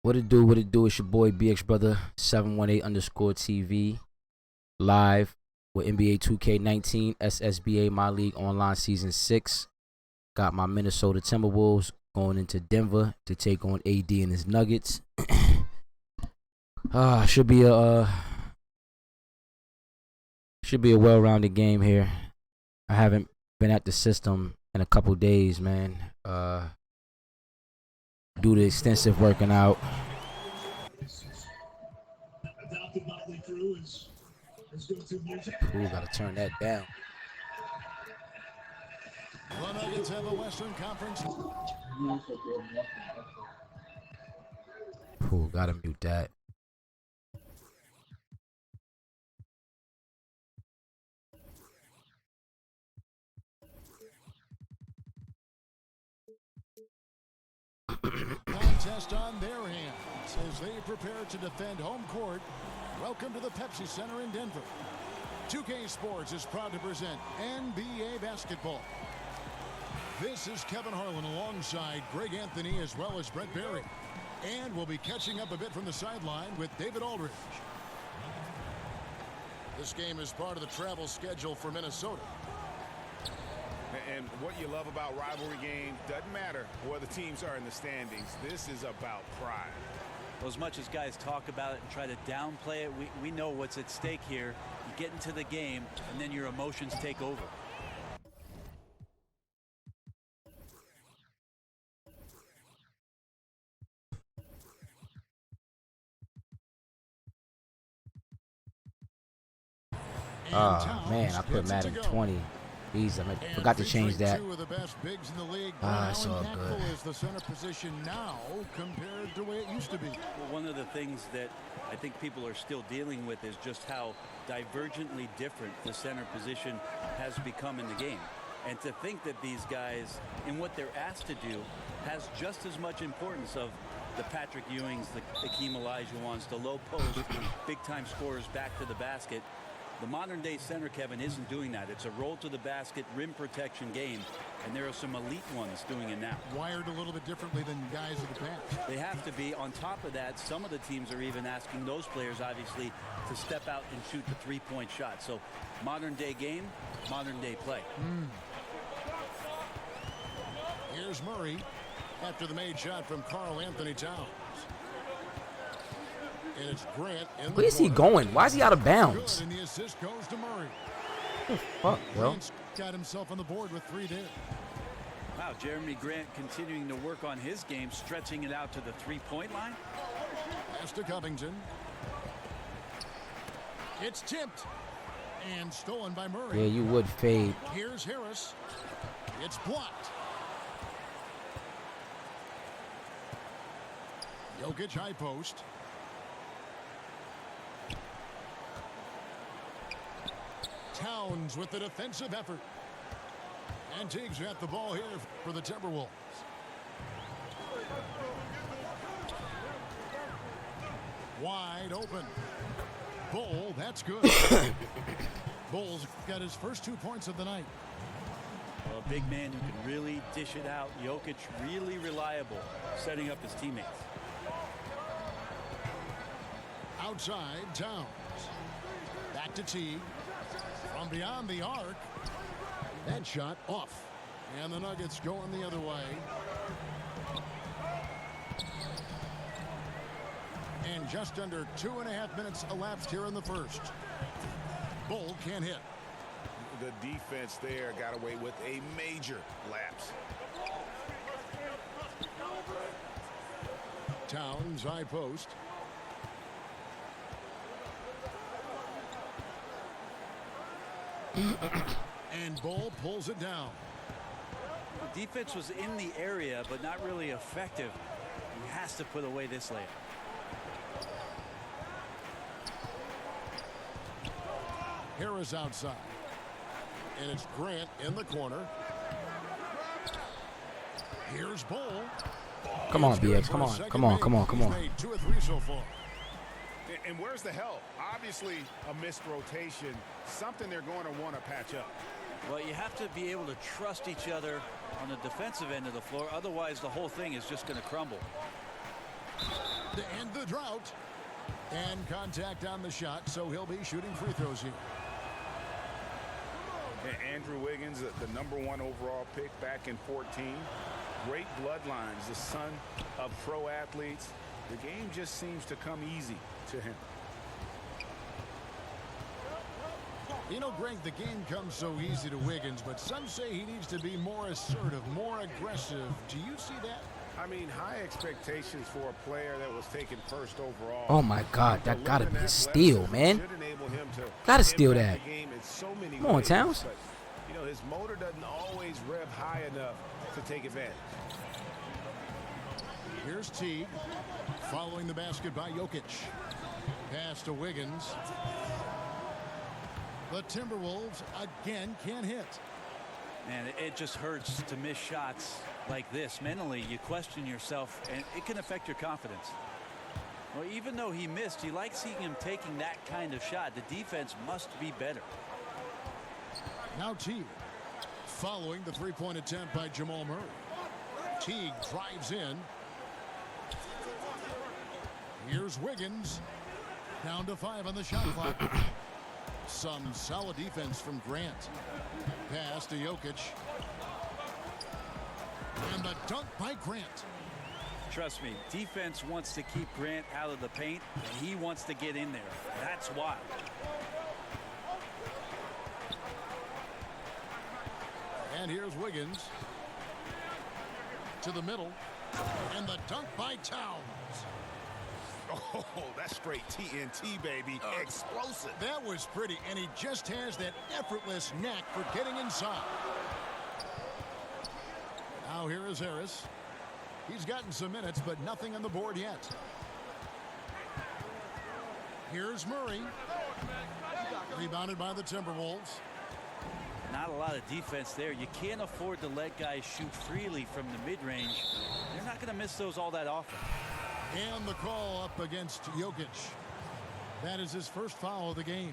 What it do? What it do? It's your boy BX Brother 718_TV live with NBA 2K19 SSBA My League Online Season 6. Got my Minnesota Timberwolves going into Denver to take on AD and his Nuggets. Should be a well-rounded game here. I haven't been at the system in a couple days, man. Due to extensive working out. Ooh, gotta turn that down. The Nuggets have a Western Conference. Ooh, gotta mute that. Contest on their hands as they prepare to defend home court. Welcome to the Pepsi Center in Denver. 2K Sports is proud to present NBA basketball. This is Kevin Harlan alongside Greg Anthony as well as Brett Barry. And we'll be catching up a bit from the sideline with David Aldridge. This game is part of the travel schedule for Minnesota. And what you love about rivalry games, doesn't matter where the teams are in the standings. This is about pride. Well, as much as guys talk about it and try to downplay it, we know what's at stake here. You get into the game, and then your emotions take over. Oh, man, I put Madden 20. Jeez, I forgot to change that. It's all good. Is the center position now compared to the way it used to be? Well, one of the things that I think people are still dealing with is just how divergently different the center position has become in the game. And to think that these guys, in what they're asked to do, has just as much importance of the Patrick Ewings, the Hakeem Olajuwons, the low post, big-time scorers back to the basket. The modern-day center, Kevin, isn't doing that. It's a roll-to-the-basket, rim protection game, and there are some elite ones doing it now. Wired a little bit differently than guys of the past. They have to be. On top of that, some of the teams are even asking those players, obviously, to step out and shoot the three-point shot. So, modern-day game, modern-day play. Here's Murray after the made shot from Karl Anthony Towns. And it's Grant in the Where is he going? Why is he out of bounds? And the assist goes to Murray. Fuck, bro. Grant's got himself on the board with 3 there. Wow, Jeremy Grant continuing to work on his game, stretching it out to the three-point line. Pass to Covington. It's tipped and stolen by Murray. Yeah, you would fade. Here's Harris. It's blocked. Jokic high post. Towns with the defensive effort. And Teague's got the ball here for the Timberwolves. Wide open. Bull, that's good. Bull's got his first 2 points of the night. Well, a big man who can really dish it out. Jokic really reliable, setting up his teammates. Outside, Towns. Back to Teague. From beyond the arc. That shot off. And the Nuggets going the other way. And just under 2.5 minutes elapsed here in the first. Bull can't hit. The defense there got away with a major lapse. Towns high post. And Bull pulls it down. The defense was in the area, but not really effective. He has to put away this layup. Harris outside. And it's Grant in the corner. Here's Bull. Come on, BX. Come on. Come on. Come on. Come on. He's made 2 or 3 so far. And where's the help? Obviously, a missed rotation, something they're going to want to patch up. Well, you have to be able to trust each other on the defensive end of the floor. Otherwise, the whole thing is just going to crumble. To end the drought. And contact on the shot, so he'll be shooting free throws here. Andrew Wiggins, the #1 overall pick back in 14. Great bloodlines, the son of pro athletes. The game just seems to come easy to him. You know, Greg, the game comes so easy to Wiggins, but some say he needs to be more assertive, more aggressive. Do you see that? I mean, high expectations for a player that was taken first overall. Oh my God, that gotta be a steal, man. Should enable him to Gotta steal that. impact the game in so many Come on, ways, Towns. but, you know, his motor doesn't always rev high enough to take advantage. Here's Teague, following the basket by Jokic. Pass to Wiggins. The Timberwolves again can't hit. Man, it just hurts to miss shots like this. Mentally, you question yourself, and it can affect your confidence. Well, even though he missed, you like seeing him taking that kind of shot. The defense must be better. Now Teague, following the three-point attempt by Jamal Murray. Teague drives in. Here's Wiggins. Down to 5 on the shot clock. Some solid defense from Grant. Pass to Jokic. And the dunk by Grant. Trust me, defense wants to keep Grant out of the paint, and he wants to get in there. That's why. And here's Wiggins. To the middle. And the dunk by Towns. Oh, that's straight TNT, baby. Explosive. That was pretty, and he just has that effortless knack for getting inside. Now here is Harris. He's gotten some minutes, but nothing on the board yet. Here's Murray. Rebounded by the Timberwolves. Not a lot of defense there. You can't afford to let guys shoot freely from the mid-range. They're not going to miss those all that often. And the call up against Jokic. That is his first foul of the game.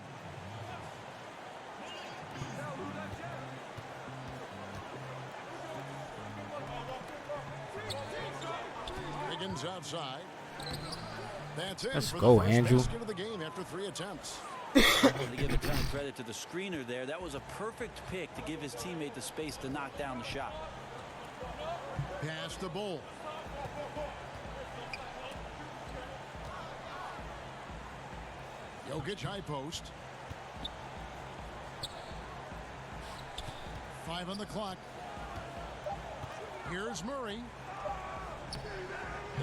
Wiggins outside. That's it. Let's for go, the first Andrew. basket of the game after 3 attempts. To give a ton of credit to the screener there. That was a perfect pick to give his teammate the space to knock down the shot. Pass the Bull. Jokic high post. 5 on the clock. Here's Murray.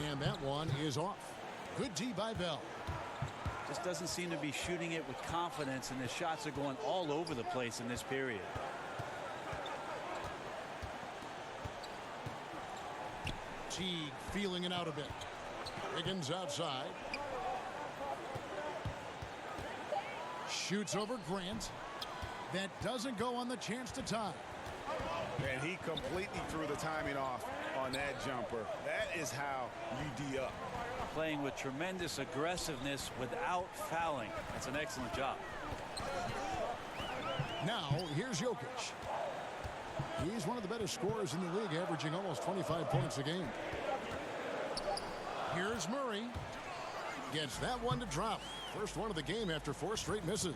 And that one is off. Good D by Bell. Just doesn't seem to be shooting it with confidence, and the shots are going all over the place in this period. Teague feeling it out a bit. Wiggins outside. Shoots over Grant. That doesn't go on the chance to tie. And he completely threw the timing off on that jumper. That is how you D up. Playing with tremendous aggressiveness without fouling. That's an excellent job. Now, here's Jokic. He's one of the better scorers in the league, averaging almost 25 points a game. Here's Murray. Gets that one to drop. First one of the game after 4 straight misses.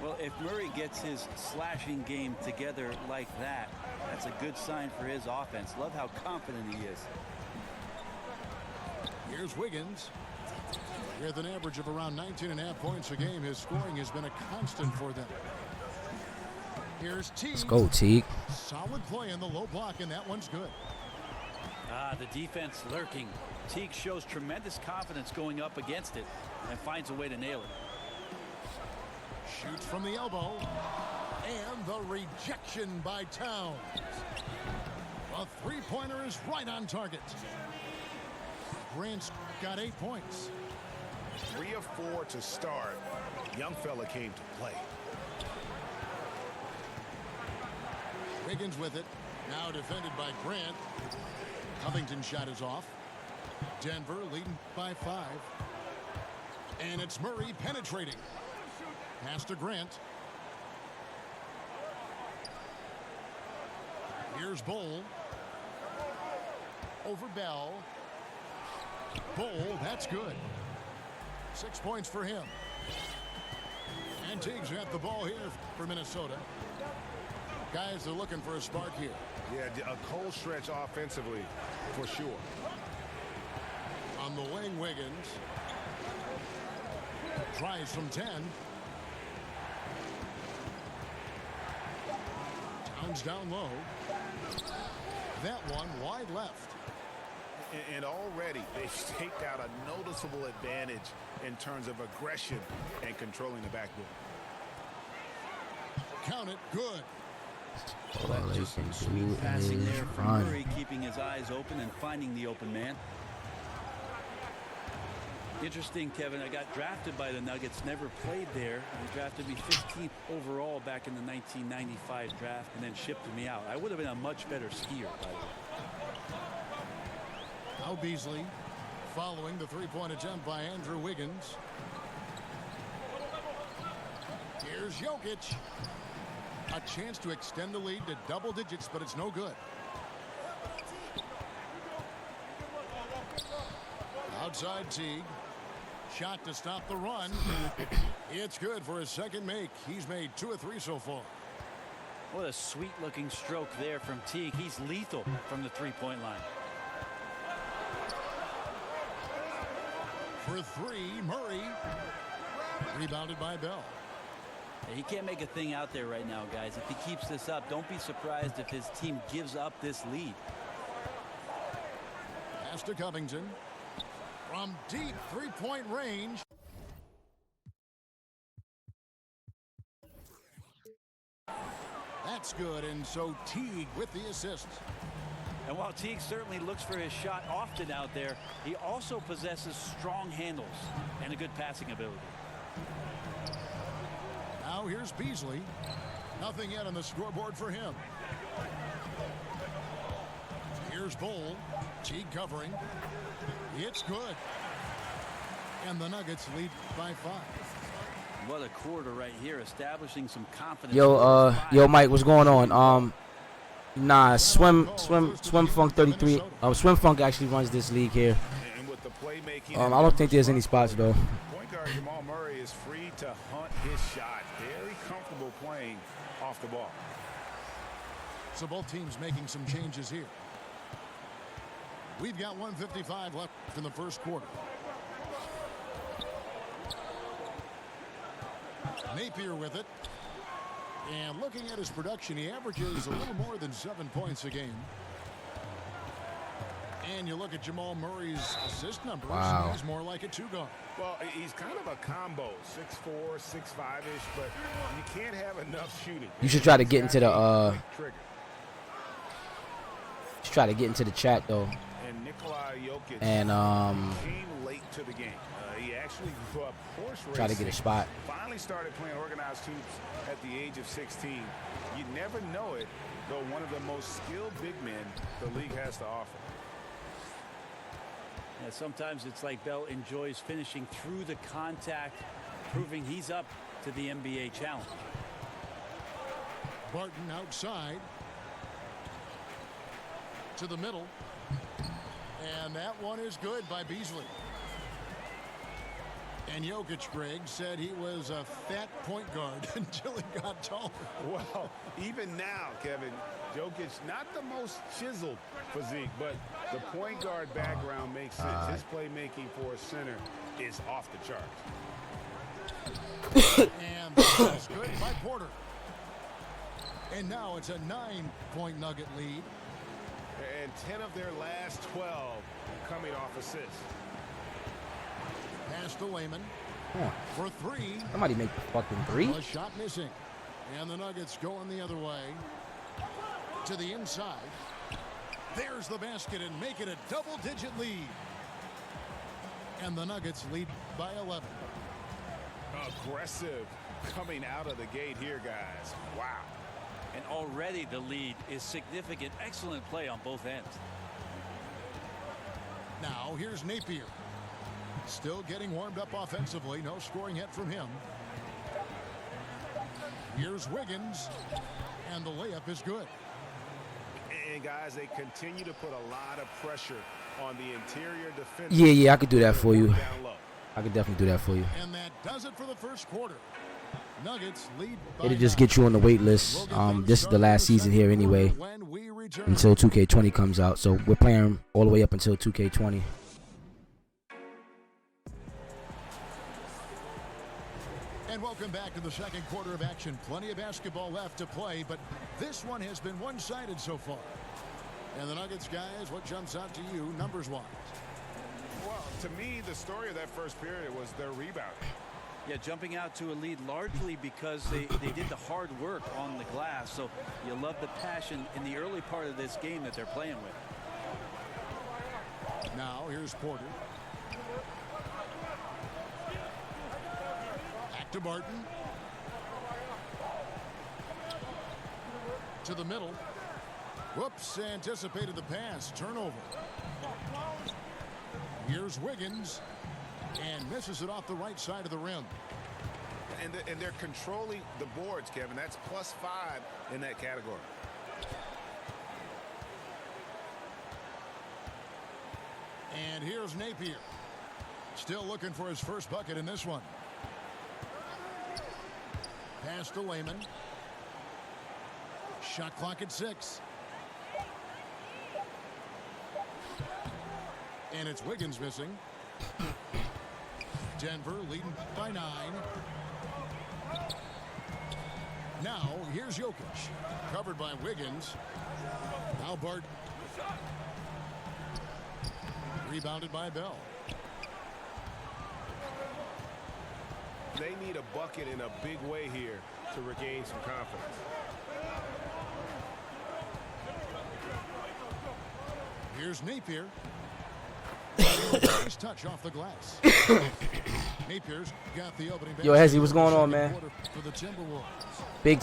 Well, if Murray gets his slashing game together like that, that's a good sign for his offense. Love how confident he is. Here's Wiggins. With an average of around 19.5 points a game, his scoring has been a constant for them. Here's Teague. Let's go, Teague. Solid play in the low block, and that one's good. The defense lurking. Teague shows tremendous confidence going up against it and finds a way to nail it. Shoots from the elbow. And the rejection by Towns. A three-pointer is right on target. Grant's got 8 points. 3 of 4 to start. Young fella came to play. Wiggins with it. Now defended by Grant. Covington's shot is off. Denver leading by 5. And it's Murray penetrating. Pass to Grant. Here's Bull. Over Bell. Bull, that's good. 6 points for him. And Teague's got the ball here for Minnesota. Guys, they're looking for a spark here. Yeah, a cold stretch offensively for sure. On the wing, Wiggins. Tries from 10. Towns down low. That one wide left. And already they've staked out a noticeable advantage in terms of aggression and controlling the backboard. Count it, good. All they Just can sweet do passing is there from run. Murray, keeping his eyes open and finding the open man. Interesting, Kevin. I got drafted by the Nuggets, never played there. They drafted me 15th overall back in the 1995 draft and then shipped me out. I would have been a much better skier, by the way. Now Beasley following the three-point attempt by Andrew Wiggins. Here's Jokic. A chance to extend the lead to double digits, but it's no good. Outside Teague. Shot to stop the run. It's good for his second make. He's made 2 of 3 so far. What a sweet-looking stroke there from Teague. He's lethal from the three-point line. For 3, Murray. Rebounded by Bell. He can't make a thing out there right now, guys. If he keeps this up, don't be surprised if his team gives up this lead. Pass to Covington. From deep three-point range. That's good, and so Teague with the assist. And while Teague certainly looks for his shot often out there, he also possesses strong handles and a good passing ability. Now here's Beasley. Nothing yet on the scoreboard for him. Here's Bull. Teague covering. It's good. And the Nuggets lead by 5. What a quarter right here, establishing some confidence. Yo, Mike, what's going on? Nah, Swim Funk 33. Swim Funk actually runs this league here. And with the playmaking, I don't think there's any spots though. Point guard Jamal Murray is free to hunt his shot. Very comfortable playing off the ball. So both teams making some changes here. We've got 1:55 left in the first quarter. Napier with it. And looking at his production, he averages a little more than 7 points a game. And you look at Jamal Murray's assist numbers, Wow. he's more like a two-guard. Well, he's kind of a combo, 6'4", 6'5"-ish, but you can't have enough shooting. You should try to get into the trigger. Just try to get into the chat though. And Nikola Jokic And came late to the game. He actually grew up horse racing. try to get a spot. Finally started playing organized hoops at the age of 16. You never know it, though one of the most skilled big men the league has to offer. Yeah, sometimes it's like Bell enjoys finishing through the contact, proving he's up to the NBA challenge. Barton outside. To the middle. And that one is good by Beasley. And Jokic, Greg, said he was a fat point guard until he got taller. Well, even now, Kevin, Jokic, not the most chiseled physique, but the point guard background makes sense. His playmaking for a center is off the charts. And that's good by Porter. And now it's a 9-point Nugget lead. And 10 of their last 12 coming off assists. Pass to Layman Come on. for 3. Somebody make the fucking 3. A shot missing. And the Nuggets going the other way. To the inside. There's the basket and make it a double-digit lead. And the Nuggets lead by 11. Aggressive coming out of the gate here, guys. Wow. And already the lead is significant. Excellent play on both ends. Now here's Napier. Still getting warmed up offensively. No scoring yet from him. Here's Wiggins. And the layup is good. And guys, they continue to put a lot of pressure on the interior defense. Yeah, I could do that for you. I could definitely do that for you. And that does it for the first quarter. Nuggets lead by It'll just get you on the wait list. This is the last season here anyway, until 2K20 comes out. So we're playing all the way up until 2K20. And welcome back to the second quarter of action. Plenty of basketball left to play, but this one has been one-sided so far. And the Nuggets, guys, what jumps out to you numbers-wise? Well, to me, the story of that first period was their rebound. Yeah, jumping out to a lead largely because they did the hard work on the glass. So you love the passion in the early part of this game that they're playing with. Now, here's Porter. Back to Barton. To the middle. Whoops, anticipated the pass. Turnover. Here's Wiggins. And misses it off the right side of the rim. And they're controlling the boards, Kevin. That's +5 in that category. And here's Napier. Still looking for his first bucket in this one. Pass to Layman. Shot clock at 6. And it's Wiggins missing. Denver leading by 9. Now here's Jokic. Covered by Wiggins. Now Barton. Rebounded by Bell. They need a bucket in a big way here to regain some confidence. Here's Napier. Nice touch off the glass. Napier's got the opening. Yo, Hezzy, what's going on, man? For the Timberwolves. Big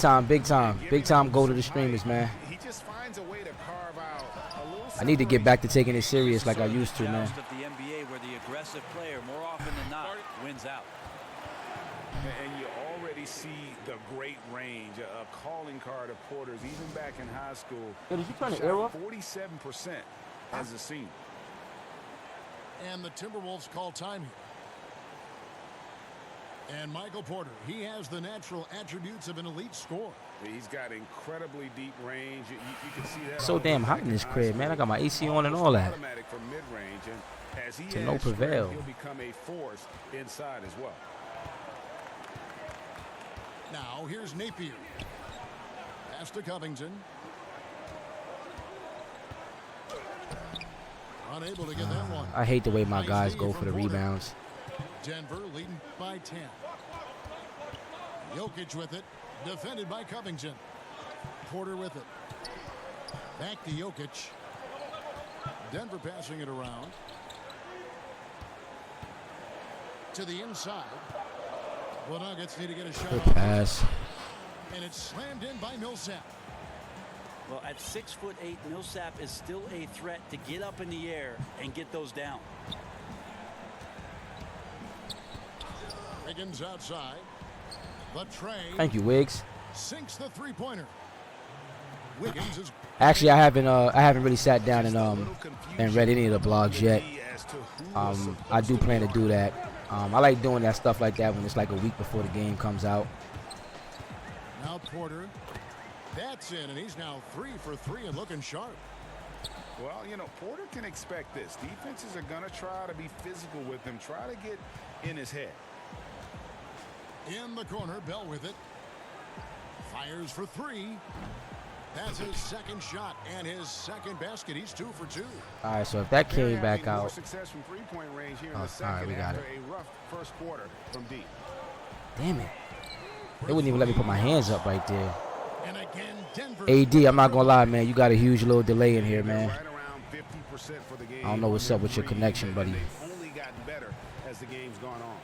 time go to the streamers, man. He just finds a way to carve out a little. I need to get back to taking it serious like I used to, man. Of the NBA, where the aggressive player more often than not wins out. And you already see the great range, a calling card of Porter's, even back in high school. Yo, did you turn the air off? 47% as a senior. And the Timberwolves call time here. And Michael Porter, he has the natural attributes of an elite scorer. He's got incredibly deep range. You can see that. So damn hot in this crib, man. I got my AC on and all that. Automatic from mid-range, and as he To no prevail. He'll become a force inside as well. Now here's Napier. Pass to Covington. Unable to get that one. I hate the way my guys go for the rebounds. Denver leading by 10. Jokic with it. Defended by Covington. Porter with it. Back to Jokic. Denver passing it around. To the inside. The Nuggets need to get a shot. Good pass. And it's slammed in by Millsap. Well, at 6'8", Millsap is still a threat to get up in the air and get those down. Wiggins outside. The tray. Thank you, Wiggs. Sinks the three-pointer. Wiggins is. Actually, I haven't really sat down and read any of the blogs yet. I do plan to do that. I like doing that stuff like that when it's like a week before the game comes out. Now Porter. That's in, and he's now 3 for 3 and looking sharp. Well, you know, Porter can expect this. Defenses are going to try to be physical with him, try to get in his head. In the corner, Bell with it. Fires for 3. That's his second shot and his second basket. He's 2 for 2. All right, so if that came back More out. success from three-point range here in Oh, the second all right, we got after it. a rough first quarter from deep. Damn it. They wouldn't even let me put my hands up right there. And again, Denver. AD, I'm not going to lie, man. You got a huge little delay in here, man. Right around 50% for the game. I don't know what's up with your connection, buddy. They've only gotten better as the game's gone on.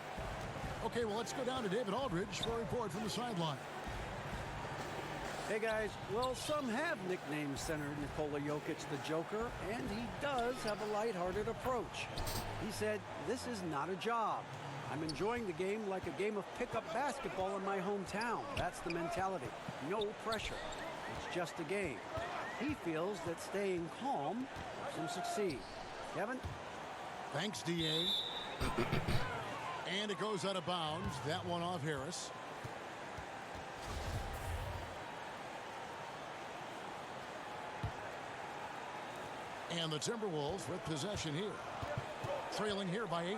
Okay, well, let's go down to David Aldridge for a report from the sideline. Hey guys, well, some have nicknamed center Nikola Jokic the Joker, and he does have a lighthearted approach. He said, "This is not a job. I'm enjoying the game like a game of pickup basketball in my hometown. That's the mentality. No pressure. It's just a game." He feels that staying calm helps him succeed. Kevin? Thanks, D.A. And it goes out of bounds. That one off Harris. And the Timberwolves with possession here. Trailing here by 8.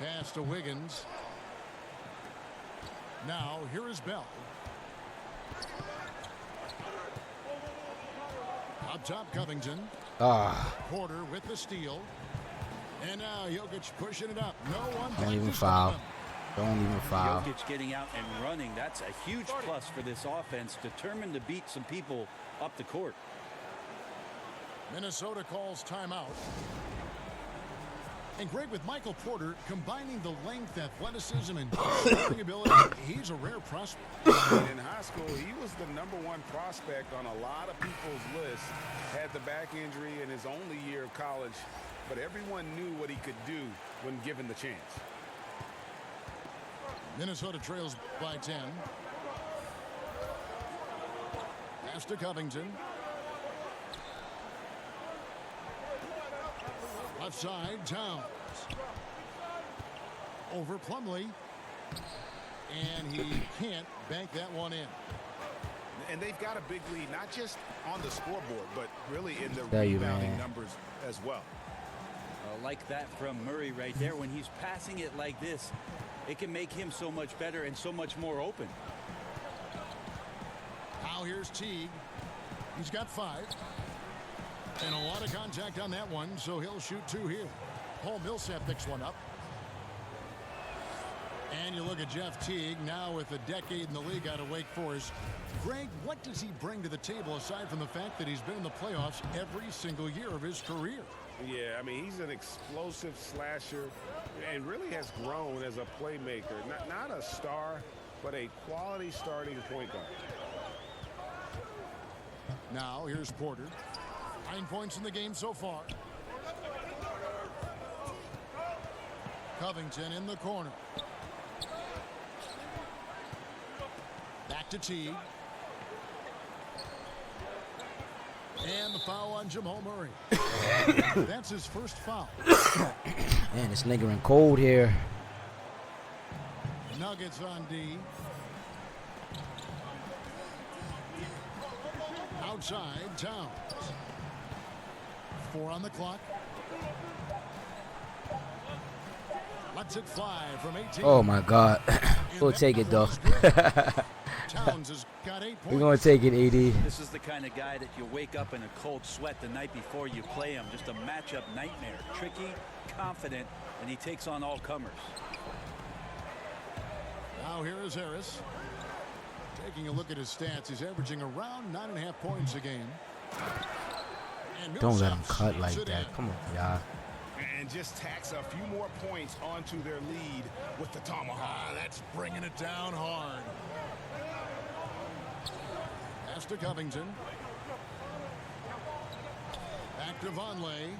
Pass to Wiggins. Now here is Bell. Up top, Covington. Porter with the steal. And now Jokic pushing it up. No one. Don't even foul. Don't even foul. Jokic getting out and running. That's a huge plus for this offense. Determined to beat some people up the court. Minnesota calls timeout. And Greg, with Michael Porter combining the length, athleticism, and scoring ability, he's a rare prospect. In high school, he was the #1 prospect on a lot of people's lists. Had the back injury in his only year of college, but everyone knew what he could do when given the chance. Minnesota trails by 10. Pass to Covington. Left side, Towns. Over Plumlee. And he can't bank that one in. And they've got a big lead, not just on the scoreboard, but really in the There you, rebounding man. numbers as well. Like that from Murray right there. When he's passing it like this, it can make him so much better and so much more open. Now here's Teague. He's got 5. And a lot of contact on that one, so he'll shoot 2 here. Paul Millsap picks one up. And you look at Jeff Teague, now with a decade in the league out of Wake Forest. Greg, what does he bring to the table aside from the fact that he's been in the playoffs every single year of his career? Yeah, I mean, he's an explosive slasher and really has grown as a playmaker. Not a star, but a quality starting point guard. Now here's Porter. 9 points in the game so far. Covington in the corner. Back to Teague. And the foul on Jamal Murray. That's his first foul. Man, it's lingering cold here. Nuggets on D. Outside, Towns. 4 on the clock. Lets it fly from 18. Oh my God. We'll take it though. Towns has got 8 points. We're gonna take it, AD. This is the kind of guy that you wake up in a cold sweat the night before you play him. Just a matchup nightmare. Tricky, confident, and he takes on all comers. Now here is Harris. Taking a look at his stats, he's averaging around 9.5 points a game. And Don't let him Millsap cut like sees it that. in. Come on, y'all. And just tacks a few more points onto their lead with the tomahawk. That's bringing it down hard. Pass to Covington. Back to Vonleh.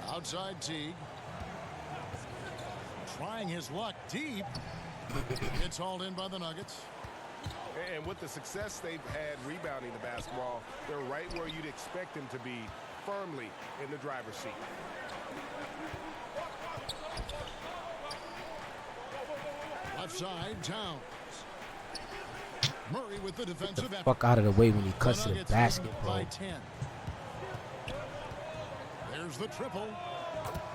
Outside Teague. Trying his luck deep. It's hauled in by the Nuggets. And with the success they've had rebounding the basketball, they're right where you'd expect them to be, firmly in the driver's seat. Left side, Towns. Murray with the defensive effort. Fuck out of the way when he cuts to the Nuggets basket, lead bro. by 10. There's the triple.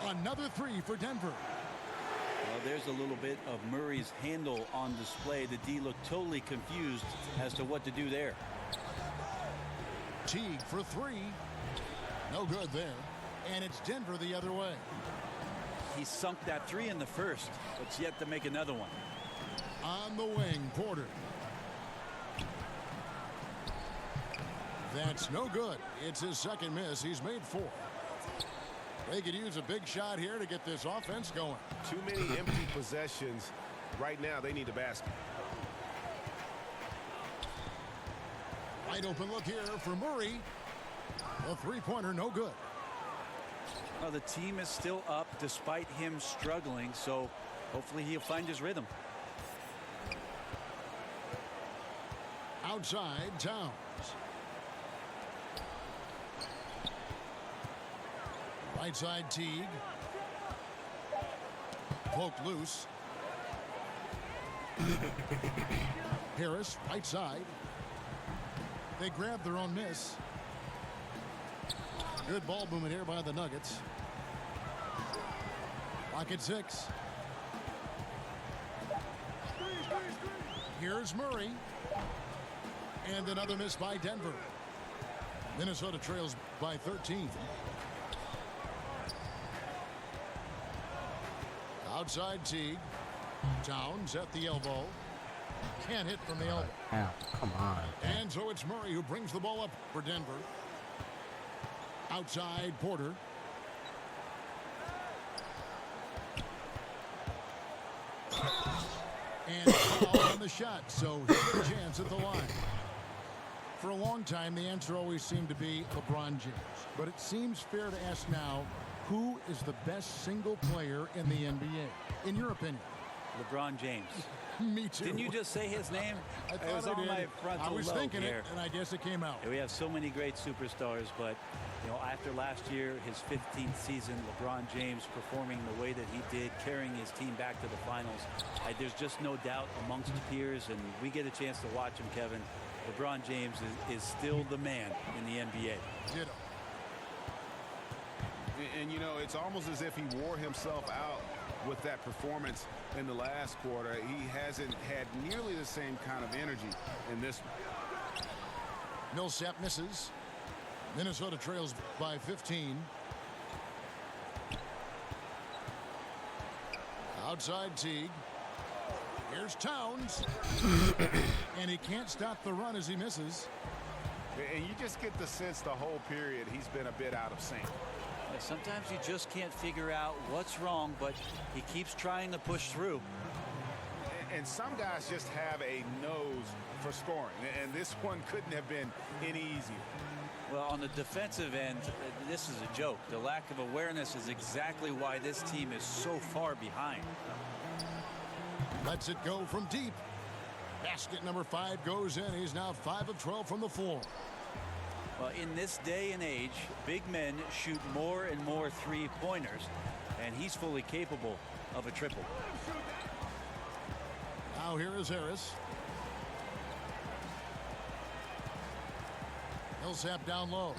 Another 3 for Denver. Well, there's a little bit of Murray's handle on display. The D looked totally confused as to what to do there. Teague for 3. No good there. And it's Denver the other way. He sunk that 3 in the first, but yet to make another one. On the wing, Porter. That's no good. It's his second miss. He's made 4. They could use a big shot here to get this offense going. Too many empty possessions. Right now, they need a basket. Wide open look here for Murray. A 3-pointer, no good. Well, the team is still up despite him struggling, so hopefully he'll find his rhythm. Outside, Towns. Right side, Teague. Poked loose. Harris, right side. They grab their own miss. Good ball movement here by the Nuggets. Lock at 6. Here's Murray. And another miss by Denver. Minnesota trails by 13. Outside Teague. Towns at the elbow. Can't hit from the elbow. Ow, come on. And so it's Murray who brings the ball up for Denver. Outside Porter. And foul on the shot, so here's a chance at the line. For a long time, the answer always seemed to be LeBron James. But it seems fair to ask now, who is the best single player in the NBA, in your opinion? LeBron James. Me too. Didn't you just say his name? I It thought was I on did. my frontal I was lobe thinking here. it, and I guess it came out. Yeah, we have so many great superstars, but after last year, his 15th season, LeBron James performing the way that he did, carrying his team back to the finals, there's just no doubt amongst peers, and we get a chance to watch him, Kevin. LeBron James is still the man in the NBA. Ditto. And it's almost as if he wore himself out with that performance in the last quarter. He hasn't had nearly the same kind of energy in this one. Millsap misses. Minnesota trails by 15. Outside Teague. Here's Towns. And he can't stop the run as he misses. And you just get the sense the whole period he's been a bit out of sync. Sometimes you just can't figure out what's wrong, but he keeps trying to push through. And some guys just have a nose for scoring, and this one couldn't have been any easier. Well, on the defensive end, this is a joke. The lack of awareness is exactly why this team is so far behind. Lets it go from deep. Basket number 5 goes in. He's now 5 of 12 from the floor. Well, in this day and age, big men shoot more and more three-pointers, and he's fully capable of a triple. Now here is Harris. Millsap down low.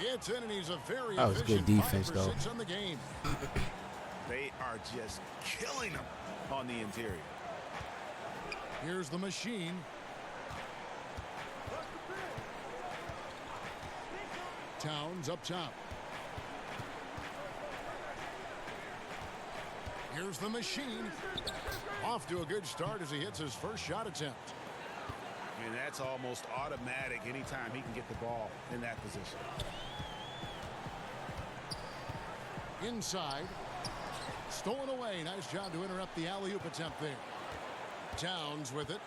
It's in, and he's a very That was good efficient defense, 5 for though. 6 on the game. They are just killing them on the interior. Here's the machine. Towns up top. Here's the machine. Off to a good start as he hits his first shot attempt. And that's almost automatic anytime he can get the ball in that position. Inside. Stolen away. Nice job to interrupt the alley-oop attempt there. Towns with it.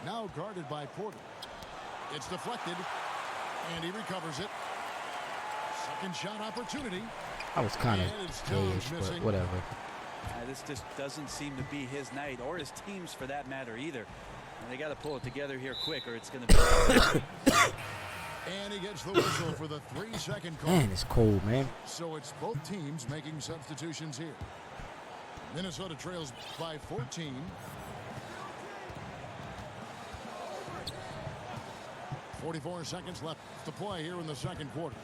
Now guarded by Porter. It's deflected. And he recovers it. Second shot opportunity. I was kind of And it's Towns gayish, but missing. whatever. This just doesn't seem to be his night, or his team's for that matter either. And they got to pull it together here quick, or it's going to be. And he gets the whistle for the 3-second call. Man, it's cold, man. So it's both teams making substitutions here. Minnesota trails by 14. .44 seconds left to play here in the second quarter.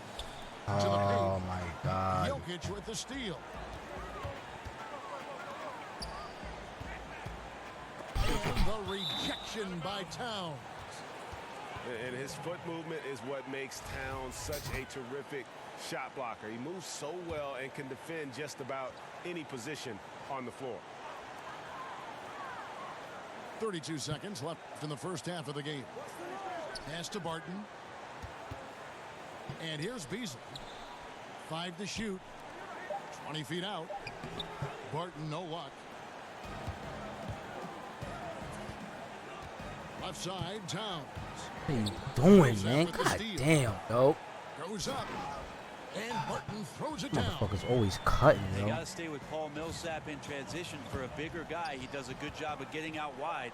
Oh, my God. Jokic with the steal. And the rejection by Towns. And his foot movement is what makes Towns such a terrific shot blocker. He moves so well and can defend just about any position on the floor. 32 seconds left in the first half of the game. Pass to Barton. And here's Beasley. 5 to shoot. 20 feet out. Barton, no luck. Left side, Towns. What are you doing, man? God damn, yo. Goes up. And Barton throws it down. Motherfucker's always cutting, They yo. got to stay with Paul Millsap in transition. For a bigger guy, he does a good job of getting out wide.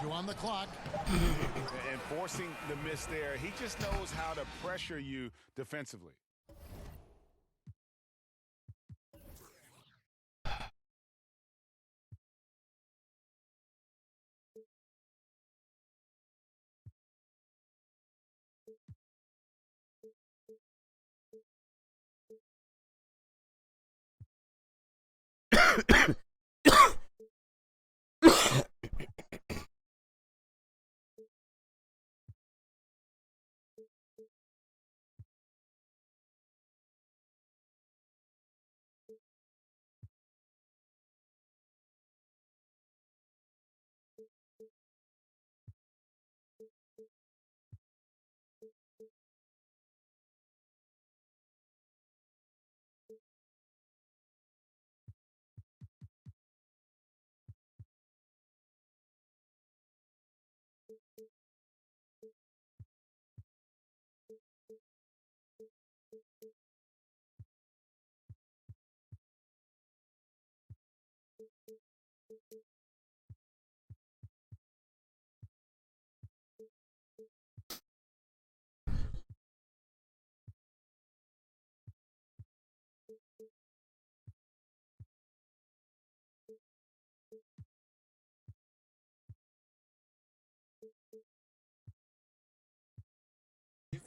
2 on the clock. And forcing the miss there, he just knows how to pressure you defensively.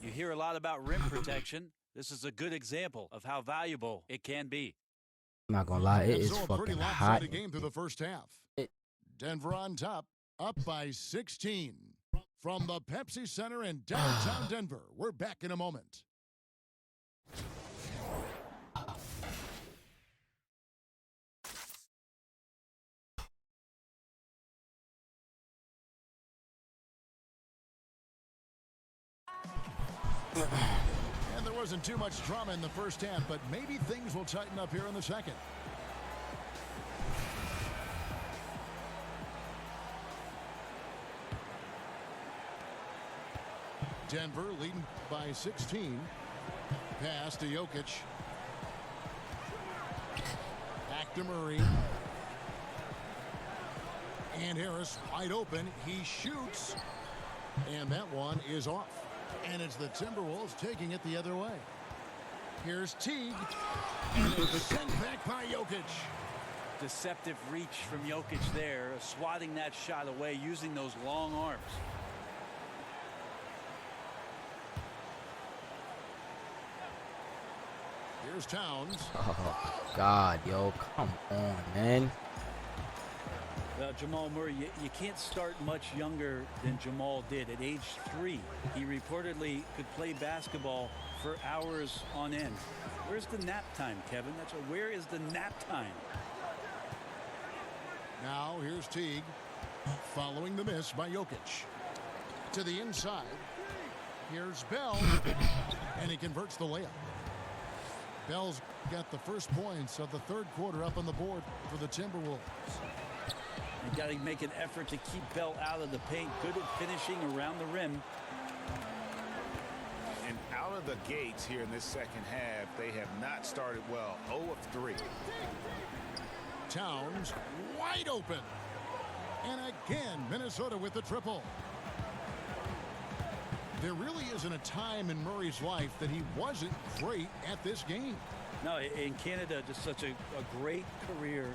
You hear a lot about rim protection. This is a good example of how valuable it can be. I'm not gonna lie, it And is so a pretty fucking hot. lopsided game through the first half. Denver on top, up by 16. From the Pepsi Center in downtown Denver, we're back in a moment. And there wasn't too much drama in the first half, but maybe things will tighten up here in the second. Denver leading by 16. Pass to Jokic. Back to Murray. And Harris wide open. He shoots. And that one is off. And it's the Timberwolves taking it the other way. Here's Teague. And it's sent back by Jokic. Deceptive reach from Jokic there, swatting that shot away using those long arms. Here's Towns. Oh, God, yo, come on, man. Well, Jamal Murray, you can't start much younger than Jamal did. At age 3, he reportedly could play basketball for hours on end. Where's the nap time, Kevin? Where is the nap time? Now here's Teague. Following the miss by Jokic. To the inside. Here's Bell. And he converts the layup. Bell's got the first points of the third quarter up on the board for the Timberwolves. You got to make an effort to keep Bell out of the paint. Good at finishing around the rim. And out of the gates here in this second half, they have not started well. 0 of 3. Towns wide open. And again, Minnesota with the triple. There really isn't a time in Murray's life that he wasn't great at this game. No, in Canada, just such a great career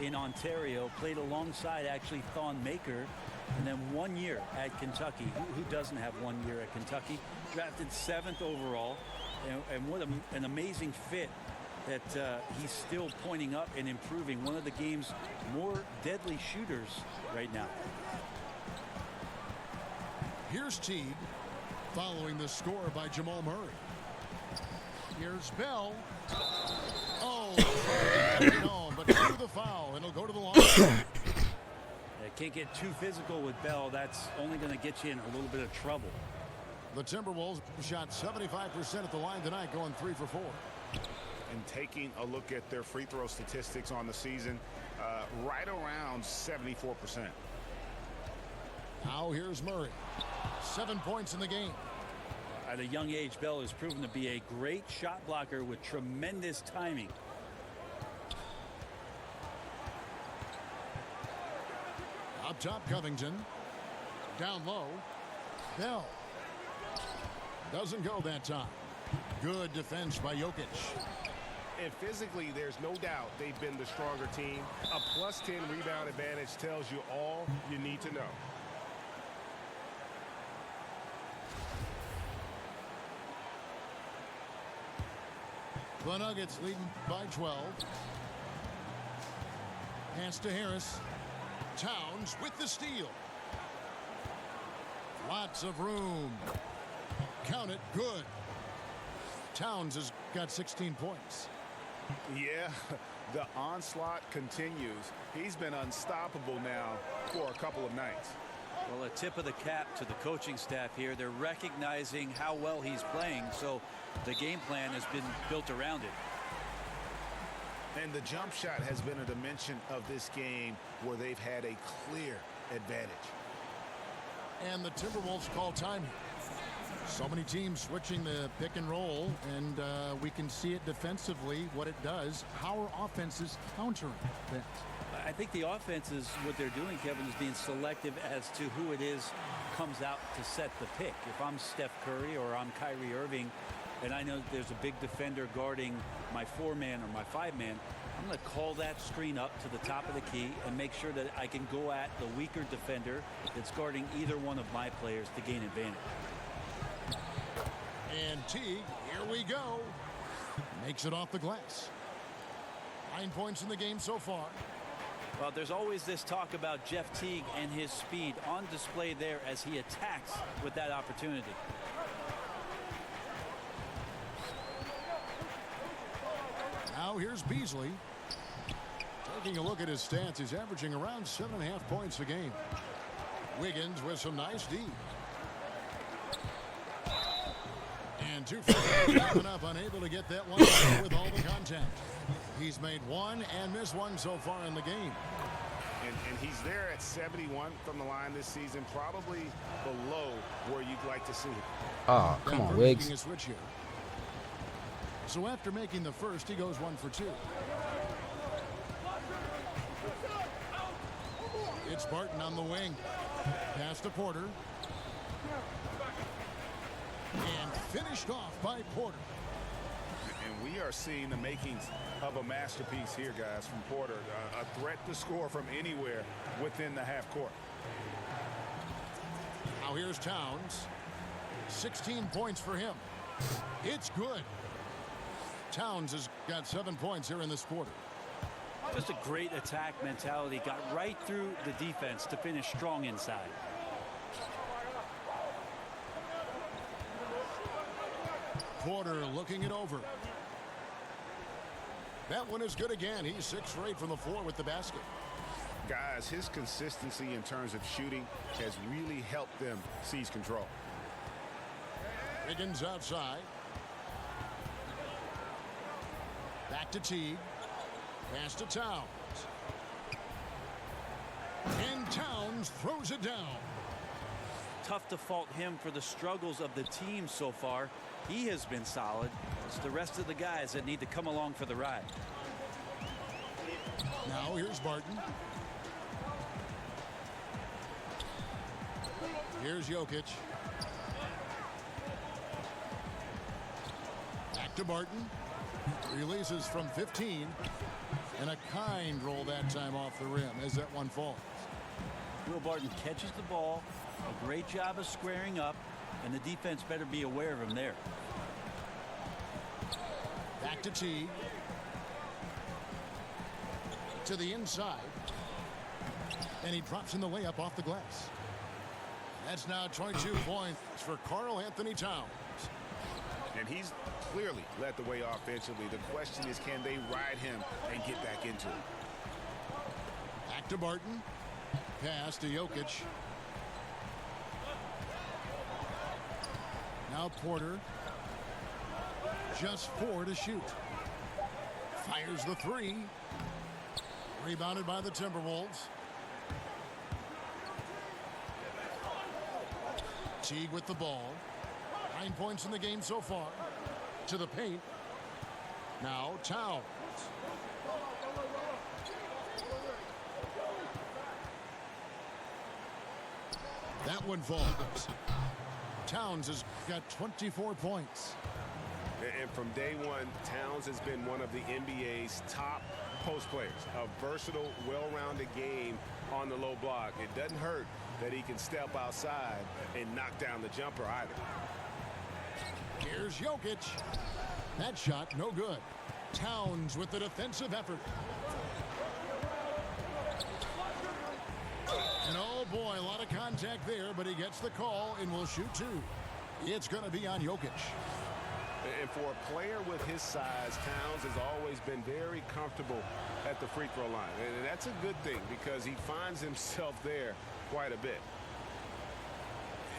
in Ontario. Played alongside actually Thon Maker. And then 1 year at Kentucky. Who doesn't have 1 year at Kentucky? Drafted 7th overall. And what an amazing fit that he's still pointing up and improving. One of the game's more deadly shooters right now. Here's Teague. Following the score by Jamal Murray. Here's Bell. Oh, home, but through the foul, and it'll go to the line. Can't get too physical with Bell. That's only going to get you in a little bit of trouble. The Timberwolves shot 75% at the line tonight, going 3 for 4. And taking a look at their free throw statistics on the season, right around 74%. Now here's Murray. 7 points in the game. At a young age, Bell has proven to be a great shot blocker with tremendous timing. Up top, Covington. Down low. Bell. Doesn't go that time. Good defense by Jokic. And physically, there's no doubt they've been the stronger team. A +10 rebound advantage tells you all you need to know. The Nuggets leading by 12. Pass to Harris. Towns with the steal. Lots of room. Count it. Good. Towns has got 16 points. Yeah, the onslaught continues. He's been unstoppable now for a couple of nights. Well, a tip of the cap to the coaching staff here. They're recognizing how well he's playing, so the game plan has been built around it. And the jump shot has been a dimension of this game where they've had a clear advantage. And the Timberwolves call time here. So many teams switching the pick and roll, and we can see it defensively, what it does. How are offenses countering that? I think the offense is what they're doing, Kevin, is being selective as to who it is comes out to set the pick. If I'm Steph Curry or I'm Kyrie Irving, and I know there's a big defender guarding my 4-man or my 5-man, I'm going to call that screen up to the top of the key and make sure that I can go at the weaker defender that's guarding either one of my players to gain advantage. And Teague, here we go. Makes it off the glass. 9 points in the game so far. Well, there's always this talk about Jeff Teague and his speed on display there as he attacks with that opportunity. Now here's Beasley. Taking a look at his stats, he's averaging around 7.5 points a game. Wiggins with some nice D. And 2 free coming up, unable to get that one with all the contact. He's made one and missed one so far in the game. And he's there at 71 from the line this season, probably below where you'd like to see him. Oh, come on, Denver Wiggs. making a switch here. So after making the first, he goes 1 for 2. It's Barton on the wing. Pass to Porter. And finished off by Porter. And we are seeing the makings of a masterpiece here, guys, from Porter. A threat to score from anywhere within the half court. Now here's Towns. 16 points for him. It's good. Towns has got 7 points here in this quarter. Just a great attack mentality. Got right through the defense to finish strong inside. Porter looking it over. That one is good again. He's 6 for 8 from the floor with the basket. Guys, his consistency in terms of shooting has really helped them seize control. Wiggins outside. Back to Teague. Pass to Towns. And Towns throws it down. Tough to fault him for the struggles of the team so far. He has been solid. It's the rest of the guys that need to come along for the ride. Now here's Barton. Here's Jokic. Back to Barton. Releases from 15. And a kind roll that time off the rim as that one falls. Will Barton catches the ball. A great job of squaring up. And the defense better be aware of him there. Back to Teague. To the inside. And he drops in the layup off the glass. That's now 22 points for Karl Anthony Towns. And he's clearly led the way offensively. The question is, can they ride him and get back into it? Back to Barton. Pass to Jokic. Now Porter. Just 4 to shoot. Fires the 3. Rebounded by the Timberwolves. Teague with the ball. 9 points in the game so far. To the paint. Now Towns. That one falls. Towns has got 24 points. And from day one, Towns has been one of the NBA's top post players. A versatile, well-rounded game on the low block. It doesn't hurt that he can step outside and knock down the jumper either. Here's Jokic. That shot, no good. Towns with the defensive effort. And oh boy, a lot of contact there, but he gets the call and will shoot two. It's going to be on Jokic. And for a player with his size, Towns has always been very comfortable at the free throw line. And that's a good thing because he finds himself there quite a bit.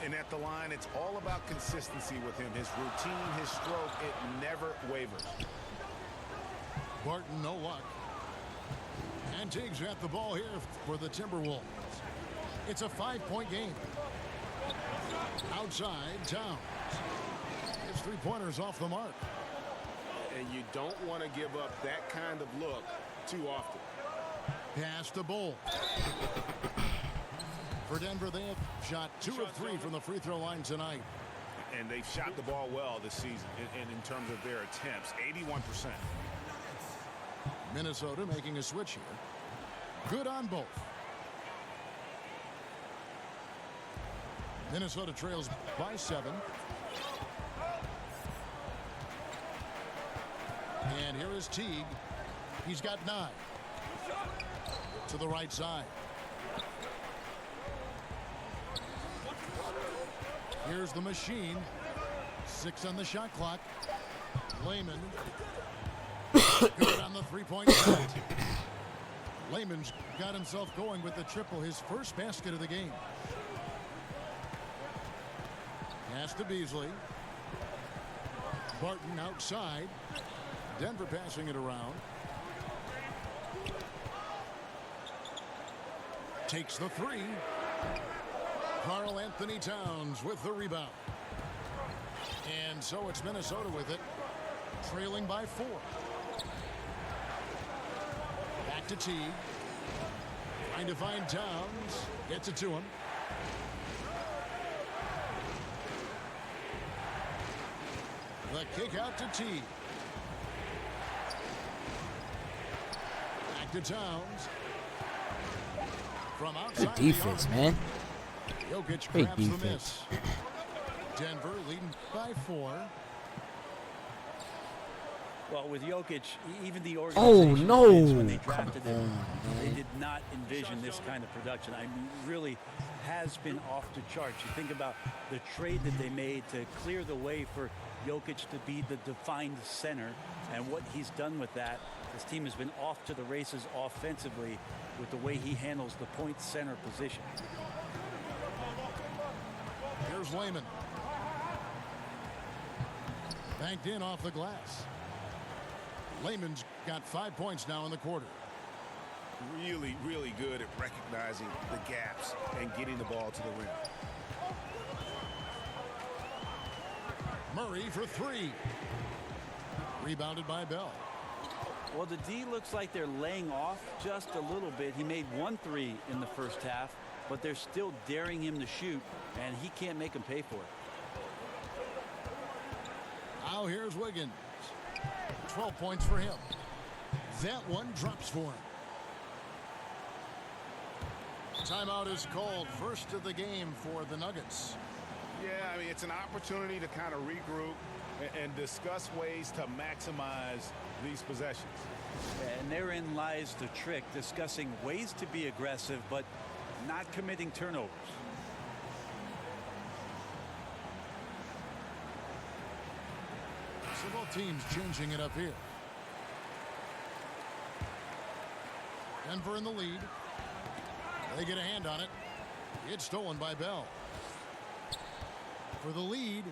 And at the line, it's all about consistency with him. His routine, his stroke, it never wavers. Barton, no luck. And Teague's got the ball here for the Timberwolves. It's a 5-point game. Outside, Towns. His three-pointers off the mark. And you don't want to give up that kind of look too often. Pass to Bull. For Denver, they have shot 2 of 3 from the free throw line tonight. And they've shot the ball well this season in terms of their attempts, 81%. Minnesota making a switch here. Good on both. Minnesota trails by 7. And here is Teague. He's got 9. To the right side. Here's the machine. 6 on the shot clock. Layman. Good on the three-point shot. Layman's got himself going with the triple, his first basket of the game. Pass to Beasley. Barton outside. Denver passing it around. Takes the 3. Karl Anthony Towns with the rebound. And so it's Minnesota with it, trailing by 4. Back to Teague. Trying to find Towns. Gets it to him. The kick out to Teague. Back to Towns. From outside. Good defense, man. Jokic Great grabs the defense. miss. Denver leading by 4. Well, with Jokic, even the organization when they drafted him, they did not envision this kind of production. I mean, really has been off the charts. You think about the trade that they made to clear the way for Jokic to be the defined center, and what he's done with that. This team has been off to the races offensively with the way he handles the point center position. Here's Layman. Banked in off the glass. Layman's got 5 points now in the quarter. Really, really good at recognizing the gaps and getting the ball to the rim. Murray for 3. Rebounded by Bell. Well, the D looks like they're laying off just a little bit. He made 1 3 in the first half, but they're still daring him to shoot, and he can't make him pay for it. Now here's Wiggins. 12 points for him. That one drops for him. Timeout is called, first of the game for the Nuggets. Yeah, I mean, it's an opportunity to kind of regroup and discuss ways to maximize these possessions. And therein lies the trick, discussing ways to be aggressive, but not committing turnovers. So both teams changing it up here. Denver in the lead. They get a hand on it. It's stolen by Bell. For the lead.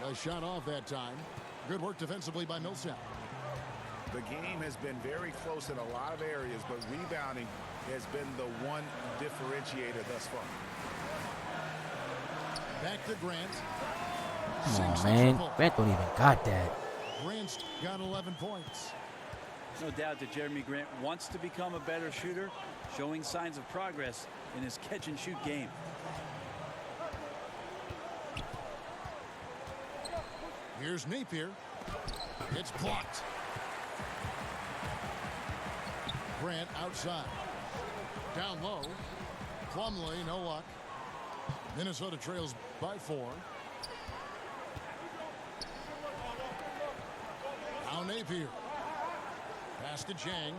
A shot off that time. Good work defensively by Millsap. The game has been very close in a lot of areas, but rebounding has been the one differentiator thus far. Back to Grant. Come on, man. Grant don't even got that. Grant's got 11 points. No doubt that Jeremy Grant wants to become a better shooter, showing signs of progress in his catch-and-shoot game. Here's Napier. It's blocked. Grant outside. Down low. Plumlee, no luck. Minnesota trails by 4. Now Napier. Pass to Chang.